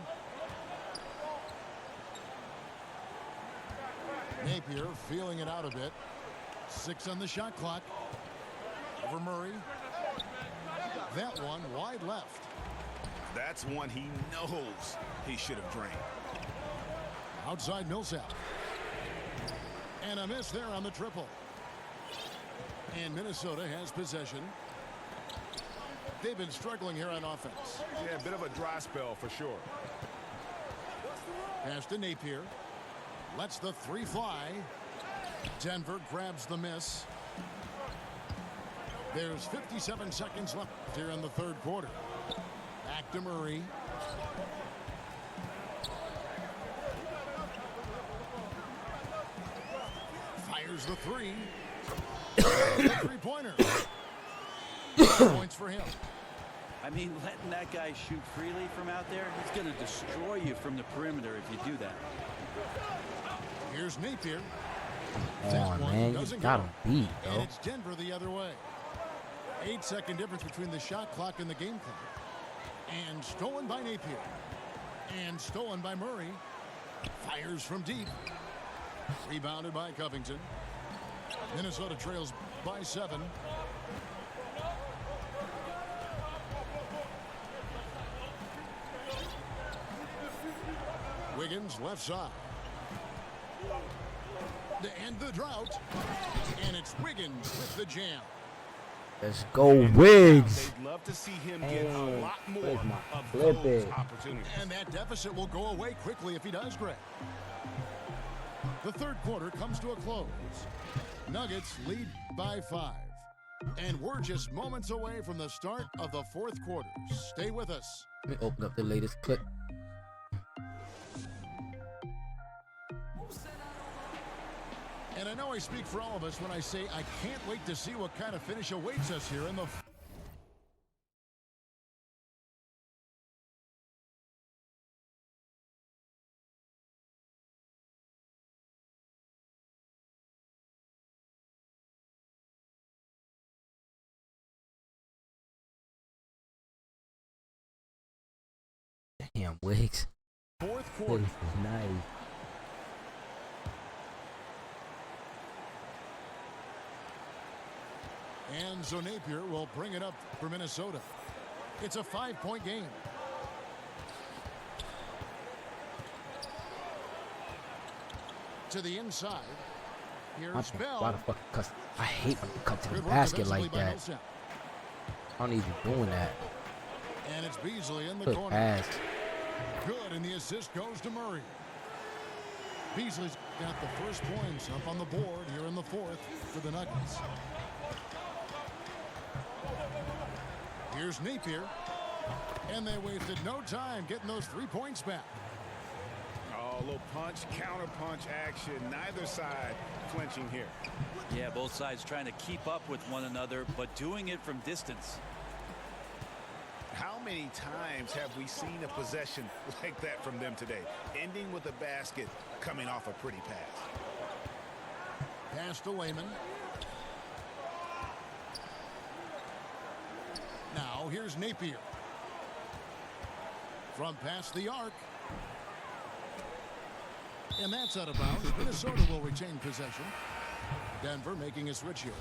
Napier feeling it out a bit. 6 on the shot clock. Over Murray. That one wide left. That's one he knows he should have drained. Outside Millsap. And a miss there on the triple. And Minnesota has possession. They've been struggling here on offense. Yeah, a bit of a dry spell for sure. Pass to Napier. Lets the 3 fly. Denver grabs the miss. There's 57 seconds left here in the third quarter. Back to Murray. Fires the 3. Three-pointer. Points for him. I mean, letting that guy shoot freely from out there, he's going to destroy you from the perimeter if you do that. Here's Napier. Oh, man, you got him beat, And though. it's Denver the other way. 8-second difference between the shot clock and the game clock. And stolen by Napier. And stolen by Murray. Fires from deep. Rebounded by Covington. Minnesota trails by 7. Wiggins left side. To end the drought. And it's Wiggins with the jam. Let's go, Wiggs. They'd love to see him get a lot more where's my of flip those it? opportunities. And that deficit will go away quickly if he does, Greg. The third quarter comes to a close. Nuggets lead by 5. And we're just moments away from the start of the fourth quarter. Stay with us. Let me open up the latest clip. And I know I speak for all of us when I say I can't wait to see what kind of finish awaits us here in the... Damn, Wiggs. fourth quarter. Wiggs is nice. And so Napier will bring it up for Minnesota. It's a 5-point game. To the inside. Here's Bell. Why the fuck? Cause I hate when you cut to the Good work basket defensively like by that. Millsap. I don't need you doing that. And it's Beasley in the Good corner. pass. Good, and the assist goes to Murray. Beasley's got the first points up on the board here in the fourth for the Nuggets. Here's Napier. And they wasted no time getting those 3 points back. Oh, a little punch, counter punch action. Neither side flinching here. Yeah, both sides trying to keep up with one another, but doing it from distance. How many times have we seen a possession like that from them today? Ending with a basket, coming off a pretty pass. Pass to Layman. Now here's Napier. From past the arc. And that's out of bounds. Minnesota will retain possession. Denver making a switch here.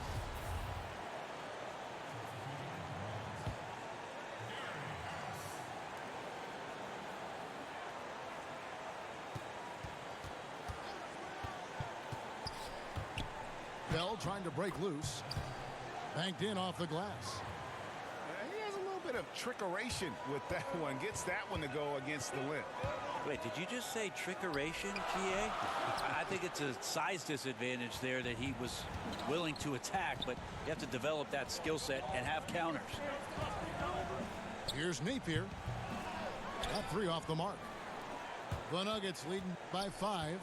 Bell trying to break loose. Banked in off the glass. He has a little bit of trickeration with that one. Gets that one to go against the limb. Wait, did you just say trickeration, GA? I think it's a size disadvantage there that he was willing to attack, but you have to develop that skill set and have counters. Here's Napier. Got 3 off the mark. The Nuggets leading by 5.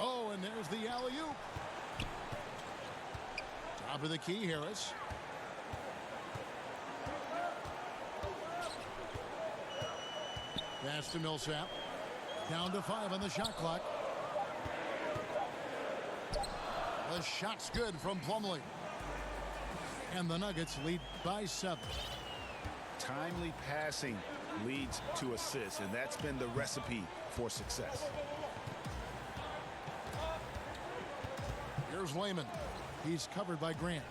Oh, and there's the alley-oop. Top of the key, Harris. Pass to Millsap. Down to 5 on the shot clock. The shot's good from Plumlee. And the Nuggets lead by 7. Timely passing leads to assists, and that's been the recipe for success. Here's Layman. He's covered by Grant.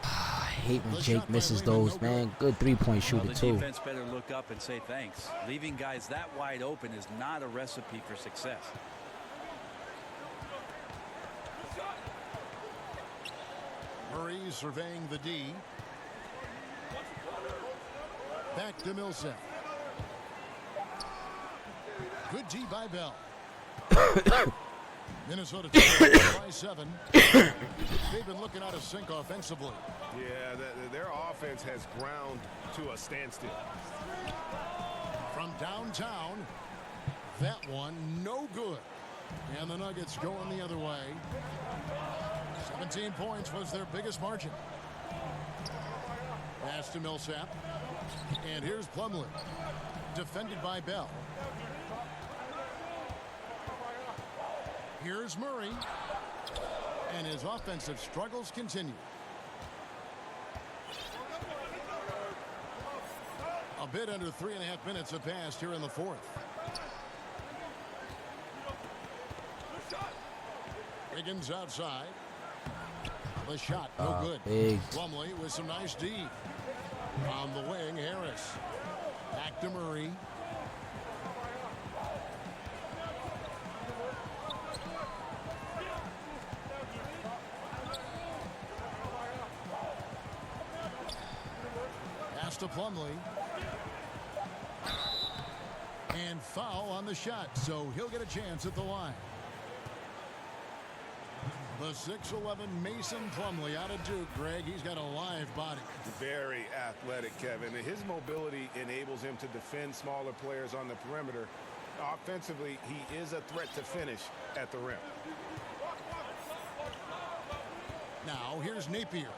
I hate when Jake misses those, man. Good three-point shooter, the too. defense better look up and say thanks. Leaving guys that wide open is not a recipe for success. Murray surveying the D. Back to Millsap. Good D by Bell. Minnesota by 7. They've been looking out of sync offensively. Yeah, their offense has ground to a standstill. From downtown, that one no good. And the Nuggets going the other way. 17 points was their biggest margin. Pass to Millsap. And here's Plumlee. Defended by Bell. Here's Murray. And his offensive struggles continue. A bit under 3.5 minutes have passed here in the fourth. Wiggins outside. The shot, no good. Big. Plumlee with some nice D. On the wing, Harris. Back to Murray. Pass to Plumlee. And foul on the shot, so he'll get a chance at the line. The 6'11" Mason Plumlee out of Duke, Greg. He's got a live body. Very athletic, Kevin. His mobility enables him to defend smaller players on the perimeter. Offensively, he is a threat to finish at the rim. Now, here's Napier.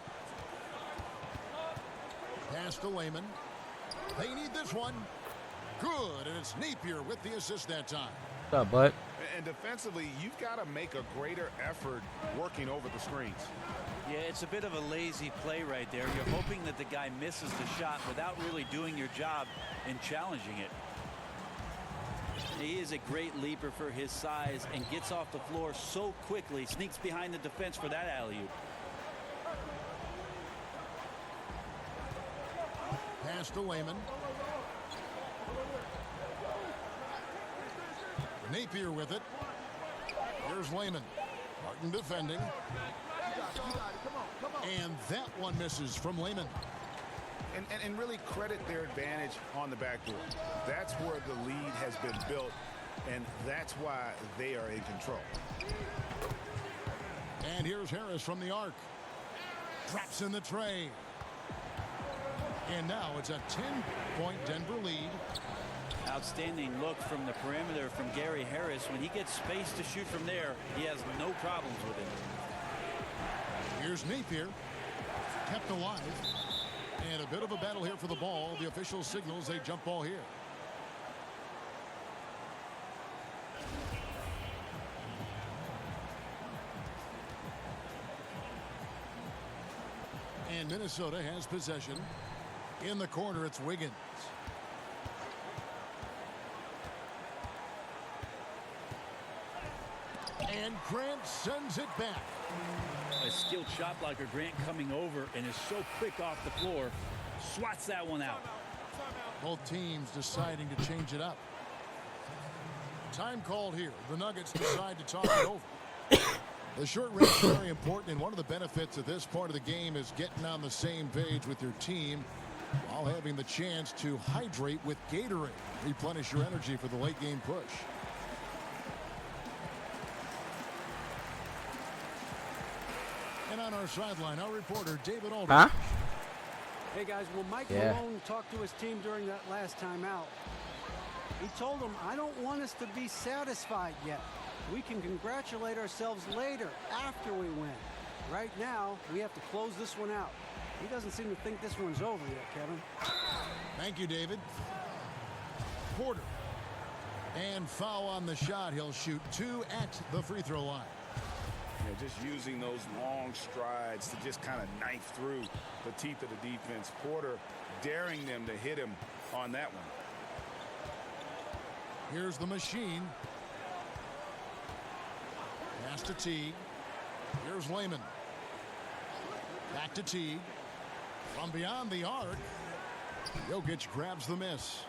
Pass to Layman. They need this one. Good, and it's Napier with the assist that time. What's up, bud? And defensively, you've got to make a greater effort working over the screens. Yeah, it's a bit of a lazy play right there. You're hoping that the guy misses the shot without really doing your job in challenging it. He is a great leaper for his size and gets off the floor so quickly, sneaks behind the defense for that alley-oop. Pass to Layman. Napier with it. Here's Layman. Martin defending. And that one misses from Layman. And really credit their advantage on the backdoor. That's where the lead has been built, and that's why they are in control. And here's Harris from the arc. Drops in the tray. And now it's a 10-point Denver lead. Outstanding look from the perimeter from Gary Harris. When he gets space to shoot from there, he has no problems with it. Here's Napier. Kept alive. And a bit of a battle here for the ball. The official signals a jump ball here. And Minnesota has possession. In the corner, it's Wiggins. And Grant sends it back. A skilled shot blocker, Grant, coming over and is so quick off the floor. Swats that one out. Both teams deciding to change it up. Time called here. The Nuggets decide to talk it over. The short range is very important, and one of the benefits of this part of the game is getting on the same page with your team while having the chance to hydrate with Gatorade. Replenish your energy for the late game push. And on our sideline, our reporter, David Aldridge. Huh? Hey, guys, well, Mike Yeah. Malone talked to his team during that last time out. He told them, I don't want us to be satisfied yet. We can congratulate ourselves later, after we win. Right now, we have to close this one out. He doesn't seem to think this one's over yet, Kevin. Thank you, David. Porter. And foul on the shot. He'll shoot 2 at the free throw line. You know, just using those long strides to just kind of knife through the teeth of the defense. Porter daring them to hit him on that one. Here's the machine. Pass to Teague. Here's Layman. Back to Teague. From beyond the arc, Jokic grabs the miss.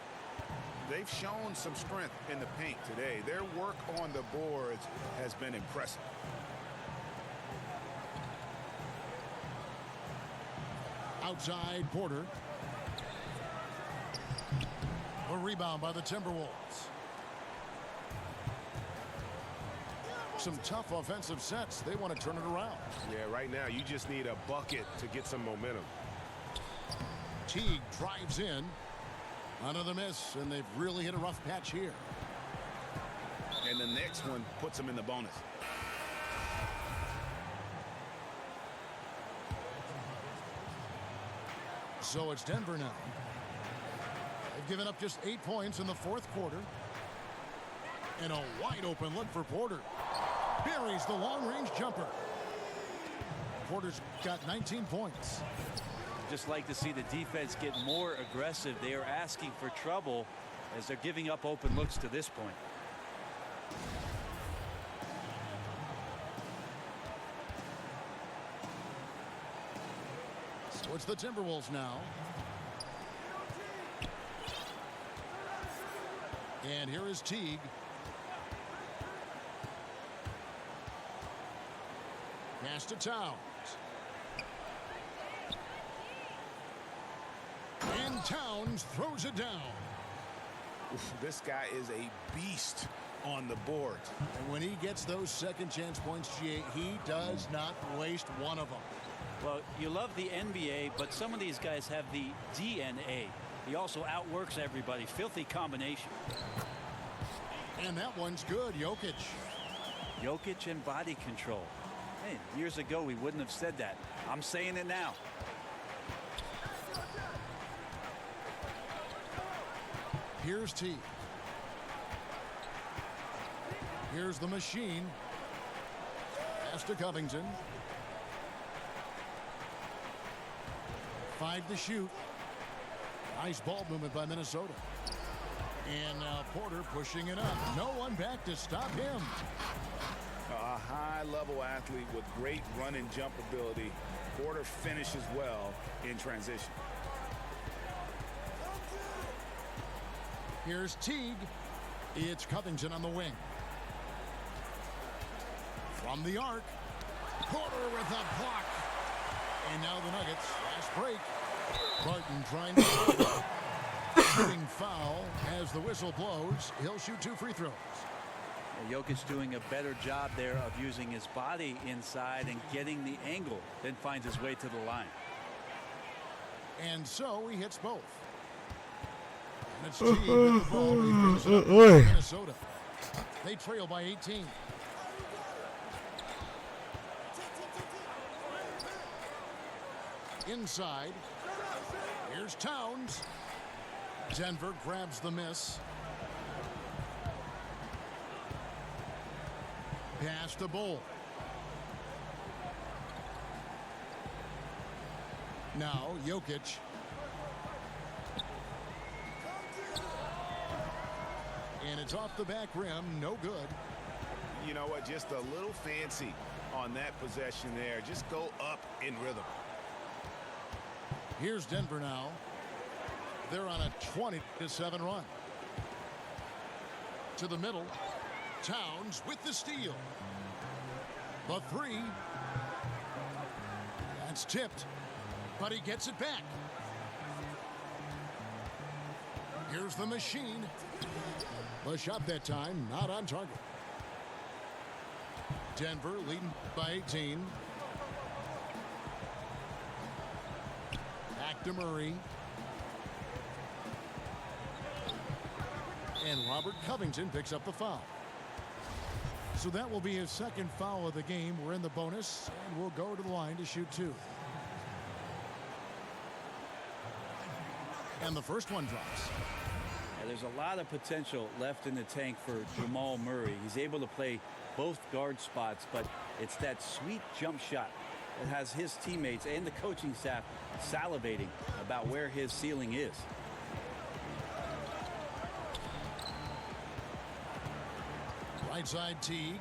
They've shown some strength in the paint today. Their work on the boards has been impressive. Outside, Porter. A rebound by the Timberwolves. Some tough offensive sets. They want to turn it around. Yeah, right now you just need a bucket to get some momentum. Teague drives in. Another miss, and they've really hit a rough patch here. And the next one puts them in the bonus. So it's Denver now. They've given up just 8 points in the fourth quarter. And a wide open look for Porter. Buries the long-range jumper. Porter's got 19 points. Just like to see the defense get more aggressive. They are asking for trouble as they're giving up open looks to this point. So it's the Timberwolves now. And here is Teague. Pass to Towns. And Towns throws it down. This guy is a beast on the board. And when he gets those second chance points, he does not waste one of them. Well, you love the NBA, but some of these guys have the DNA. He also outworks everybody. Filthy combination. And that one's good. Jokic. Jokic and body control. Hey, years ago we wouldn't have said that. I'm saying it now. Here's T. Here's the machine. Pass to Covington. 5 to shoot. Nice ball movement by Minnesota. And now Porter pushing it up. No one back to stop him. A high-level athlete with great run and jump ability. Porter finishes well in transition. Here's Teague. It's Covington on the wing. From the arc. Porter with a block. And now the Nuggets. Last break. Barton trying to shooting foul as the whistle blows. He'll shoot 2 free throws. Jokic doing a better job there of using his body inside and getting the angle, then finds his way to the line. And so he hits both. And it's Teague with the ball. He brings it up to Minnesota. They trail by 18. Inside. Here's Towns. Denver grabs the miss. Pass to Bull. Now Jokic. And it's off the back rim. No good. You know what? Just a little fancy on that possession there. Just go up in rhythm. Here's Denver now. They're on a 20-7 run. To the middle. Towns with the steal. The 3. That's tipped. But he gets it back. Here's the machine. The shot that time not on target. Denver leading by 18. Back to Murray. And Robert Covington picks up the foul. So that will be his second foul of the game. We're in the bonus, and we'll go to the line to shoot 2. And the first one drops. Yeah, there's a lot of potential left in the tank for Jamal Murray. He's able to play both guard spots, but it's that sweet jump shot that has his teammates and the coaching staff salivating about where his ceiling is. Right side Teague.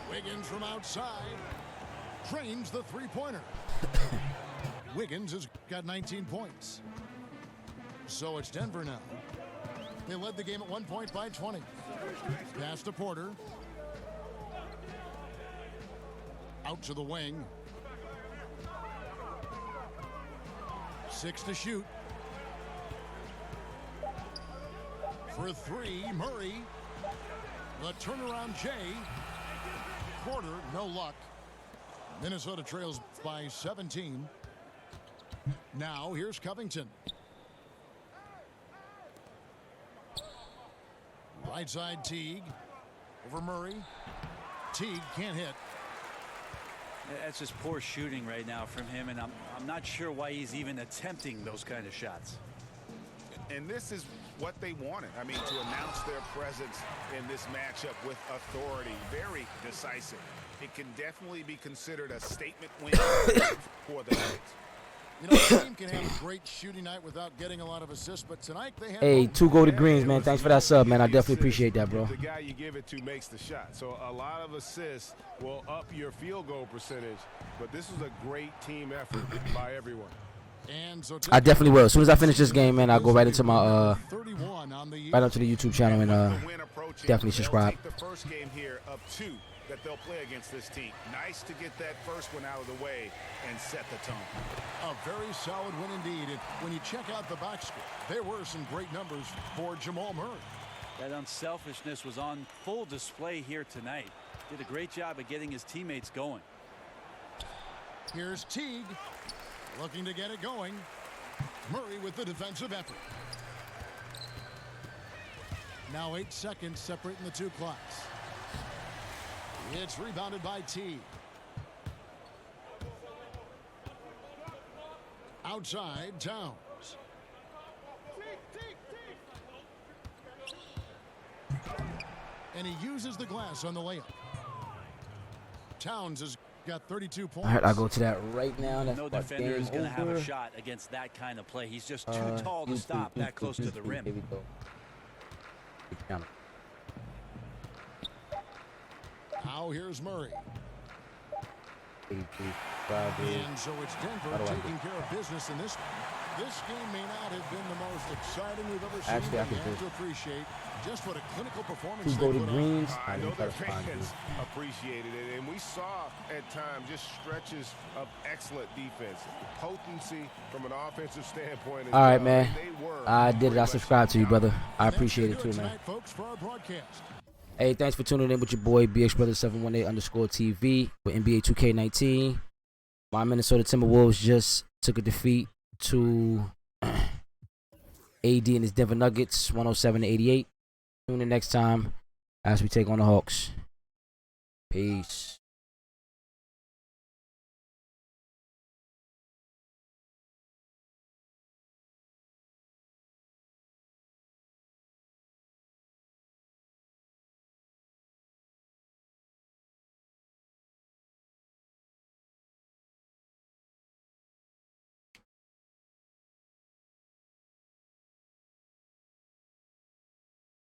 Wiggins from outside. Drains the three-pointer. Wiggins has got 19 points. So it's Denver now. They led the game at 1 point by 20. Pass to Porter. Out to the wing. 6 to shoot. For 3, Murray. The turnaround Jay. Porter, no luck. Minnesota trails by 17. Now here's Covington. Right side Teague. Over Murray. Teague can't hit. That's just poor shooting right now from him, and I'm not sure why he's even attempting those kind of shots. And this is what they wanted. I mean, to announce their presence in this matchup with authority. Very decisive. It can definitely be considered a statement win for the Knights. You know, the team can have a great shooting night without getting a lot of assists, but tonight they had. Hey, 2 golden greens, man. Thanks for that sub, man. I definitely appreciate that, bro. The guy you give it to makes the shot. So a lot of assists will up your field goal percentage, but this was a great team effort by everyone. And so I definitely will. As soon as I finish this game, man, I'll go right into my 31 on the right up to the YouTube channel and definitely subscribe. The first game here of 2 that they'll play against this team. Nice to get that first one out of the way and set the tone. A very solid win indeed. And when you check out the box score, there were some great numbers for Jamal Murray. That unselfishness was on full display here tonight. Did a great job of getting his teammates going. Here's Teague looking to get it going. Murray with the defensive effort. Now 8 seconds separating the 2 clocks. It's rebounded by Teague. Outside, Towns. And he uses the glass on the layup. Towns has got 32 points. All right, I'll go to that right now. That's No my defender is game going to have over. a shot against that kind of play. He's just too tall to stop that close to the rim. Here we go. Now here's Murray. 83, And so it's Denver taking care of business in this. This game may not have been the most exciting we've ever seen. Actually, I but can you have do to appreciate just what a clinical performance 2 they golden put on. greens. I know didn't their try to find fans you. appreciated it, and we saw at times just stretches of excellent defense. Potency from an offensive standpoint. All right, man. They were I did it. pretty I much subscribe to you, brother. I That's appreciate gonna it do too, man. tonight, folks, for our broadcast. Hey, thanks for tuning in with your boy BXBrother718_TV with NBA 2K19. My Minnesota Timberwolves just took a defeat to AD and his Denver Nuggets, 107-88. Tune in next time as we take on the Hawks. Peace.